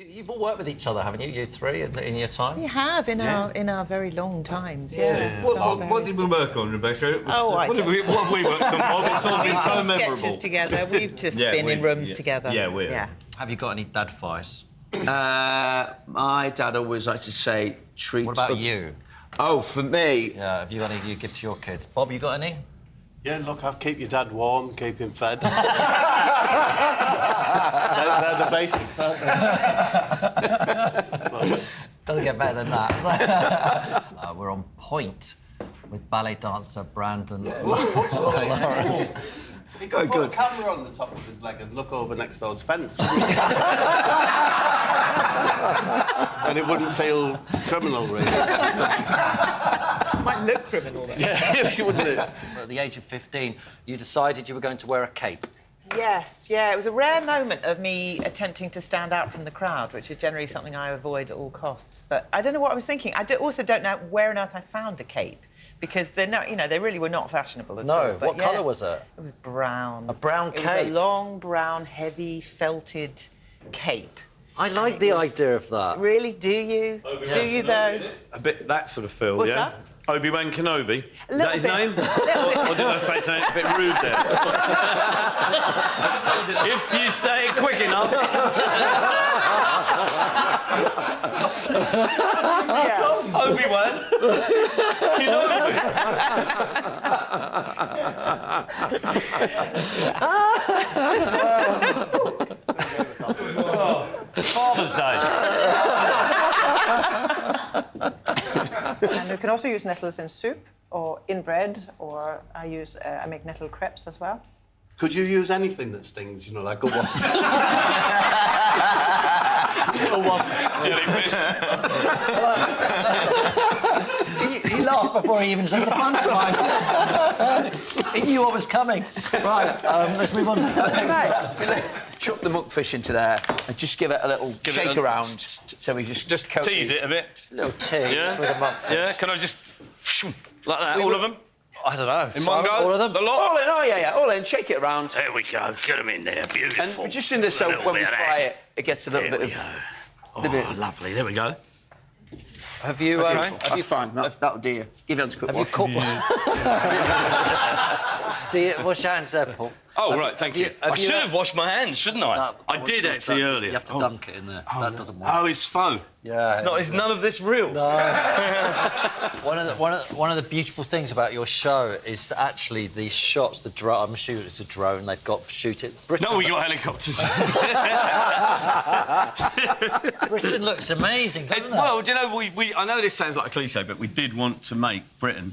You've all worked with each other, haven't you? You three in your time. We have in our very long times. Yeah. What did we work on, Rebecca? What have we worked on, Bob? It's all been so memorable. Sketches together. We've just been in rooms together. Yeah, we have. Have you got any dad advice? My dad always liked to say, treat... What about you? Oh, for me... Yeah, have you got any you give to your kids? Bob, you got any? Yeah, look, I'll keep your dad warm, keep him fed. they're the basics, aren't they? Doesn't get better than that. We're on point with ballet dancer Brandon Lawrence. He could put a camera on the top of his leg and look over next door's fence. And it wouldn't feel criminal, really. Might look criminal, though. Yes, it wouldn't. At the age of 15, you decided you were going to wear a cape. Yes, yeah. It was a rare moment of me attempting to stand out from the crowd, which is generally something I avoid at all costs. But I don't know what I was thinking. I also don't know where on earth I found a cape, because they're not, they really were not fashionable at all. No, what colour was it? It was brown. A brown cape? It was a long, brown, heavy, felted cape. I like the idea of that. Really? Do you? Do you, though? A bit that sort of feel, What's yeah? that? Obi-Wan Kenobi? A Is that his name? Or did I say something a bit rude there? If you say it quick enough. Obi-Wan Kenobi. Father's Day. And you can also use nettles in soup or in bread, or I make nettle crepes as well. Could you use anything that stings, like a wasp? A wasp. Jellyfish. He laughed before he even said the punchline. He knew what was coming. Right, let's move on to Right. Chuck the monkfish into there and just give it a little shake around. So we just tease it a bit. little tease with a monkfish. Yeah, can I just... like that, all of them? I don't know. In one go? All of them? The lot? All in, all in, shake it around. There we go, get them in there, beautiful. And just in this, so when we fry it, it gets a little bit of... Oh, lovely, there we go. Have you... That's fine, that'll do you. Give it a quick Have you caught... Wash your hands there, Paul. Oh, right, thank you. I should have washed my hands, shouldn't I? No, I did actually earlier. You have to dunk it in there. That doesn't work. Oh, it's faux. Yeah. It's none of this real. No. One of the beautiful things about your show is that actually the shots, the drone. I'm assuming it's a drone. They've got to shoot it. No, we got helicopters. Britain looks amazing, doesn't it? Well, do you know, I know this sounds like a cliche, but we did want to make Britain,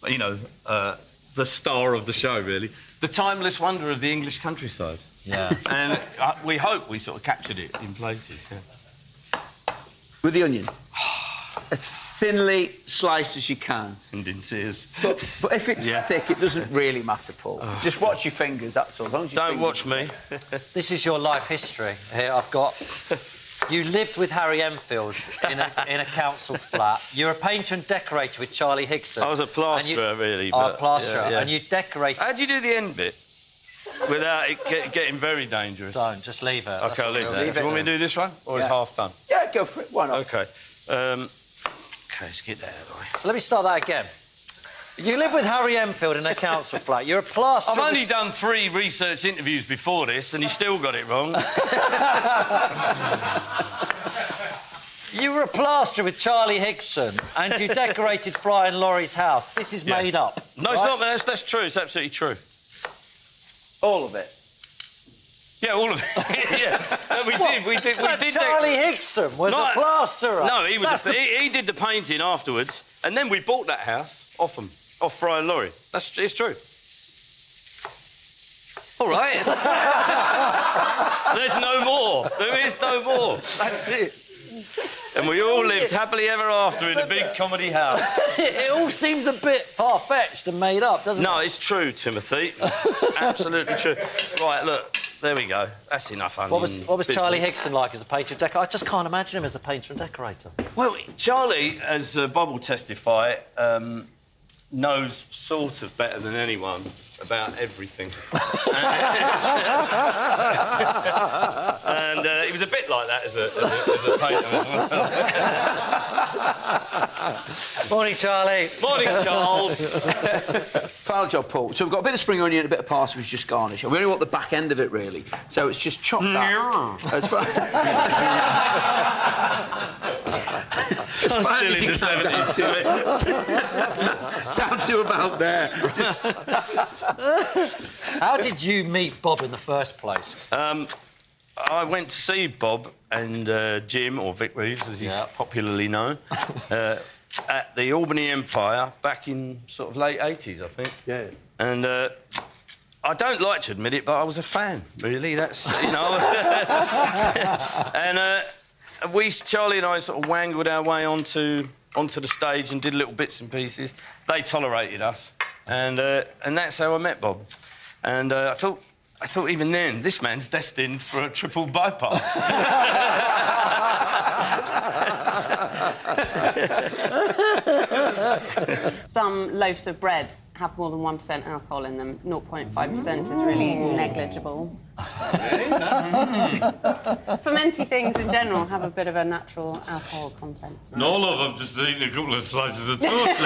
the star of the show, really. The timeless wonder of the English countryside. Yeah. And we hope we sort of captured it in places, yeah. With the onion. As thinly sliced as you can. And in tears. But if it's thick, it doesn't really matter, Paul. Just watch your fingers, that's all. As long as your Don't watch me. This is your life history. Here, I've got... You lived with Harry Enfield in a council flat. You're a painter and decorator with Charlie Higson. I was a plasterer, really. Oh, a plasterer. Yeah. And you decorated... How'd you do the end bit? Without it getting very dangerous. Don't, just leave it. OK, I'll leave that. Do you want me to do this one? Or it's half done? Yeah, go for it. Why not? OK. OK, let's get that out of the way. So let me start that again. You live with Harry Enfield in a council flat. You're a plasterer... I've only done 3 research interviews before this, and he still got it wrong. You were a plasterer with Charlie Higson, and you decorated Fry and Laurie's house. This is made up. No, it's not. That's true. It's absolutely true. All of it. Yeah, all of it. Yeah, no, we did. Charlie Higson was a plasterer. No, he he did the painting afterwards, and then we bought that house off Fry and Laurie. It's true. All right. There's no more. There is no more. That's it. And we all lived happily ever after in a big comedy house. It all seems a bit far-fetched and made up, doesn't it? No, it's true, Timothy. Absolutely true. Right, look, there we go. That's enough onion. What was Charlie Higson like as a painter and decorator? I just can't imagine him as a painter and decorator. Well, Charlie, as Bob will testify, knows sort of better than anyone about everything. And he was a bit like that as a painter as well. Morning, Charlie. Morning, Charles. Foul job, Paul. So we've got a bit of spring onion and a bit of parsley, which is just garnish. We only want the back end of it, really. So it's just chop that. As far I'm still in the 70s. down to about there. How did you meet Bob in the first place? I went to see Bob and Jim, or Vic Reeves, as he's popularly known, at the Albany Empire back in sort of late 80s, I think. Yeah. And I don't like to admit it, but I was a fan, really. That's, you know... And Charlie and I sort of wangled our way onto the stage and did little bits and pieces. They tolerated us, and that's how I met Bob. And I thought even then, this man's destined for a triple bypass. Some loaves of bread have more than 1% alcohol in them. 0.5% is really negligible. Fermenty things in general have a bit of a natural alcohol content. So. And all of them just eating a couple of slices of toast.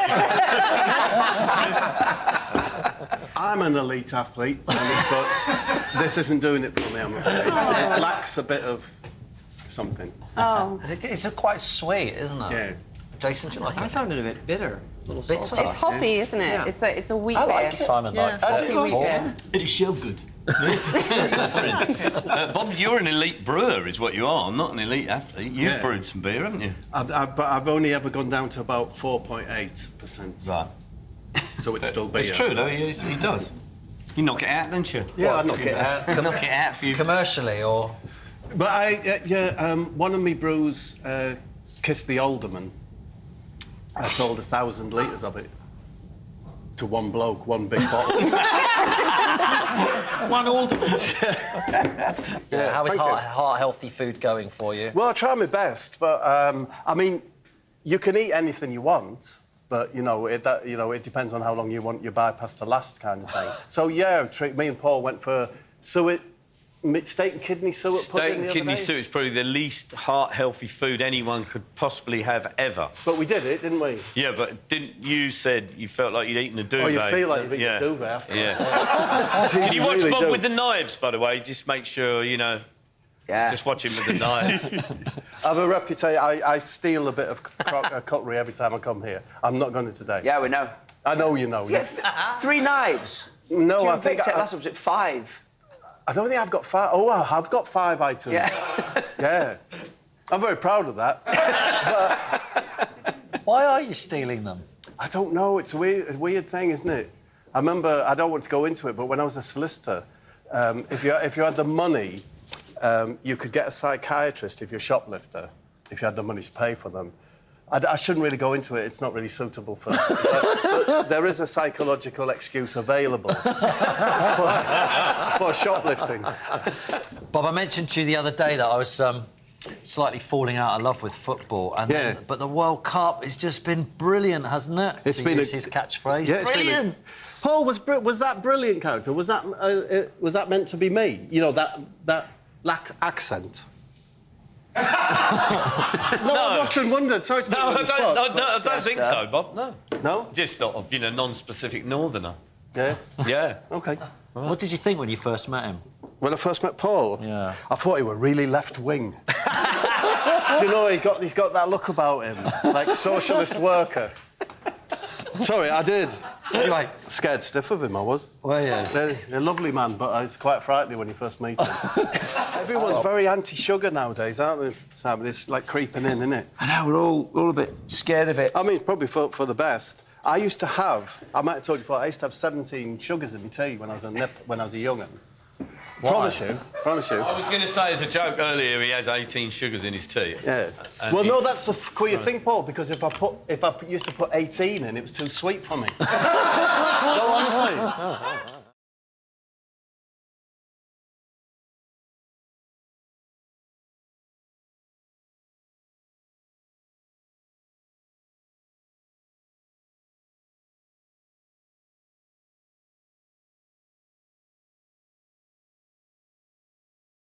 I'm an elite athlete, but this isn't doing it for me, I'm afraid. It lacks a bit of something. Oh. It's quite sweet, isn't it? Yeah. Jason, do you like it? I found it a bit bitter. A little Bitter? salty. It's hoppy, isn't it? Yeah. It's a wheat I beer. like it. Simon likes it. Hoppy wheat beer. It is so good. Bob, you're an elite brewer, is what you are, not an elite athlete. You've brewed some beer, haven't you? But I've only ever gone down to about 4.8%. Right. So it's still beer. It's true, though. He does. You knock it out, don't you? Yeah, I knock it out. Knock it out for you. Commercially, or...? But one of me brews, Kiss the Alderman, I sold 1,000 litres of it to one bloke, one big bottle. One Alderman. How is thank you. heart-healthy food going for you? Well, I try my best, but I mean, you can eat anything you want, but it depends on how long you want your bypass to last, kind of thing. So yeah, me and Paul went for suet, steak and kidney suet pudding. Steak and kidney suet is probably the least heart-healthy food anyone could possibly have ever. But we did it, didn't we? Yeah, but didn't you said you felt like you'd eaten a duvet? Oh, you feel like you've eaten a duvet after. Yeah. Can you watch Bob with the knives, by the way? Just make sure, just watch him with the knives. I have a reputation. I steal a bit of cutlery every time I come here. I'm not going to today. Yeah, we know. I know you know. Yes. 3 knives. No, I think... Last was it 5? I don't think I've got 5. Oh, I have got 5 items. Yeah. Yeah. I'm very proud of that. Why are you stealing them? I don't know. It's a weird thing, isn't it? I remember, I don't want to go into it, but when I was a solicitor, if you had the money, you could get a psychiatrist if you're a shoplifter, if you had the money to pay for them. I shouldn't really go into it. It's not really suitable for... but there is a psychological excuse available for shoplifting. Bob, I mentioned to you the other day that I was slightly falling out of love with football. But the World Cup has just been brilliant, hasn't it? It's been his catchphrase. Yeah, brilliant! Paul, was that brilliant character? Was that meant to be me? You know, that accent? No, I've often wondered. Sorry to put you on the spot. I don't think so, Bob. No. No? Just sort of, non-specific northerner. Yeah? Yeah. OK. What did you think when you first met him? When I first met Paul, yeah, I thought he were really left-wing. You know, he's got that look about him, like socialist worker. Sorry, I did. Anyway, scared stiff of him, I was. Well, yeah. They're a lovely man, but it's quite frightening when you first meet him. Everyone's very anti-sugar nowadays, aren't they, Sam? It's like creeping in, isn't it? I know, we're all a bit scared of it. I mean, probably for the best. I used to have, I might have told you before, I used to have 17 sugars in my tea when I was a young'un. Promise you. I was going to say as a joke earlier, he has 18 sugars in his tea. Yeah. Well, no, that's the queer thing, Paul, because if I used to put 18 in, it was too sweet for me. No, honestly.